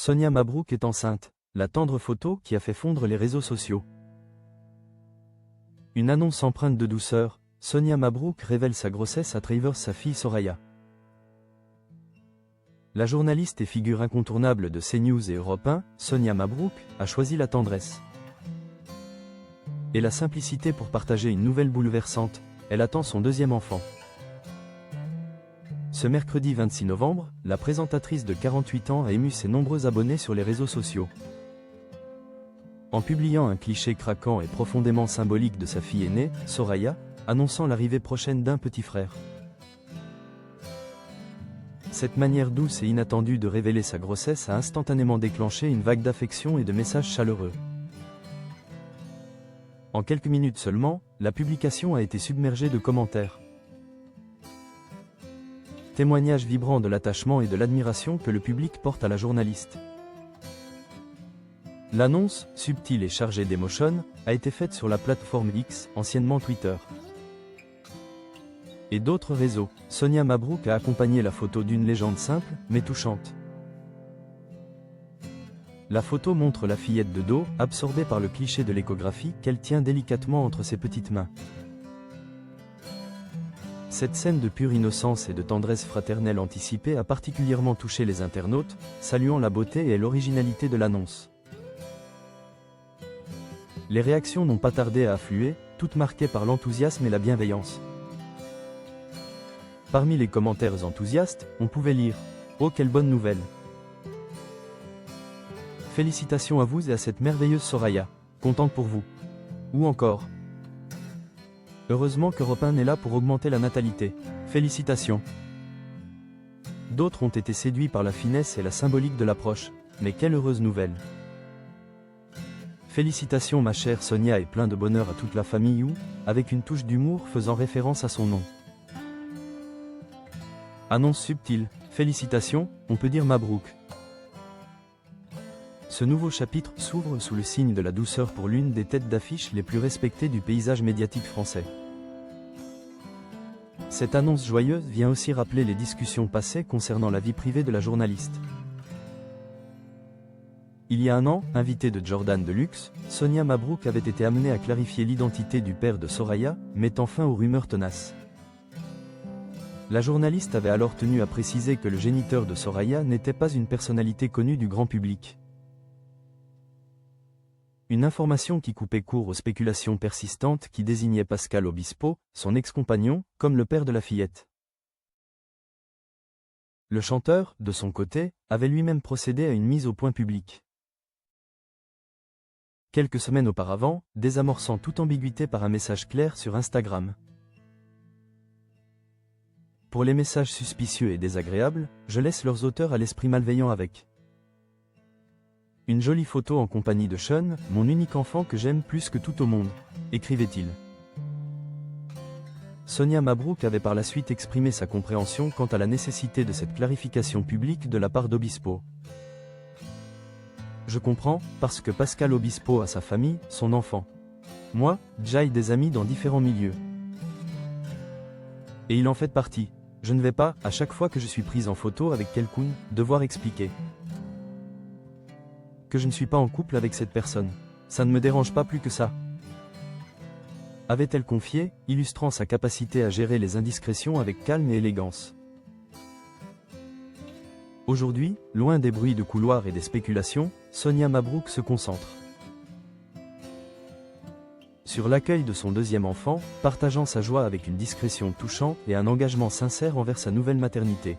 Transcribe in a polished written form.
Sonia Mabrouk est enceinte, la tendre photo qui a fait fondre les réseaux sociaux. Une annonce empreinte de douceur, Sonia Mabrouk révèle sa grossesse à travers sa fille Soraya. La journaliste et figure incontournable de CNews et Europe 1, Sonia Mabrouk, a choisi la tendresse et la simplicité pour partager une nouvelle bouleversante. Elle attend son deuxième enfant. Ce mercredi 26 novembre, la présentatrice de 48 ans a ému ses nombreux abonnés sur les réseaux sociaux. En publiant un cliché craquant et profondément symbolique de sa fille aînée, Soraya, annonçant l'arrivée prochaine d'un petit frère. Cette manière douce et inattendue de révéler sa grossesse a instantanément déclenché une vague d'affection et de messages chaleureux. En quelques minutes seulement, la publication a été submergée de commentaires. Témoignages vibrants de l'attachement et de l'admiration que le public porte à la journaliste. L'annonce, subtile et chargée d'émotion, a été faite sur la plateforme X, anciennement Twitter, et d'autres réseaux. Sonia Mabrouk a accompagné la photo d'une légende simple, mais touchante. La photo montre la fillette de dos, absorbée par le cliché de l'échographie qu'elle tient délicatement entre ses petites mains. Cette scène de pure innocence et de tendresse fraternelle anticipée a particulièrement touché les internautes, saluant la beauté et l'originalité de l'annonce. Les réactions n'ont pas tardé à affluer, toutes marquées par l'enthousiasme et la bienveillance. Parmi les commentaires enthousiastes, on pouvait lire « Oh, quelle bonne nouvelle ! Félicitations à vous et à cette merveilleuse Soraya, contente pour vous. » Ou encore « Heureusement qu'Europe 1 est là pour augmenter la natalité. Félicitations. » D'autres ont été séduits par la finesse et la symbolique de l'approche. Mais quelle heureuse nouvelle! Félicitations ma chère Sonia et plein de bonheur à toute la famille ou, avec une touche d'humour faisant référence à son nom. Annonce subtile, félicitations, on peut dire Mabrouk. Ce nouveau chapitre s'ouvre sous le signe de la douceur pour l'une des têtes d'affiche les plus respectées du paysage médiatique français. Cette annonce joyeuse vient aussi rappeler les discussions passées concernant la vie privée de la journaliste. Il y a un an, invitée de Jordan Deluxe, Sonia Mabrouk avait été amenée à clarifier l'identité du père de Soraya, mettant fin aux rumeurs tenaces. La journaliste avait alors tenu à préciser que le géniteur de Soraya n'était pas une personnalité connue du grand public. Une information qui coupait court aux spéculations persistantes qui désignaient Pascal Obispo, son ex-compagnon, comme le père de la fillette. Le chanteur, de son côté, avait lui-même procédé à une mise au point publique. Quelques semaines auparavant, désamorçant toute ambiguïté par un message clair sur Instagram. Pour les messages suspicieux et désagréables, je laisse leurs auteurs à l'esprit malveillant avec une jolie photo en compagnie de Sean, mon unique enfant que j'aime plus que tout au monde, écrivait-il. Sonia Mabrouk avait par la suite exprimé sa compréhension quant à la nécessité de cette clarification publique de la part d'Obispo. Je comprends, parce que Pascal Obispo a sa famille, son enfant. Moi, j'ai des amis dans différents milieux. Et il en fait partie. Je ne vais pas, à chaque fois que je suis prise en photo avec quelqu'un, devoir expliquer que je ne suis pas en couple avec cette personne. Ça ne me dérange pas plus que ça. Avait-elle confié, illustrant sa capacité à gérer les indiscrétions avec calme et élégance. Aujourd'hui, loin des bruits de couloir et des spéculations, Sonia Mabrouk se concentre sur l'accueil de son deuxième enfant, partageant sa joie avec une discrétion touchante et un engagement sincère envers sa nouvelle maternité.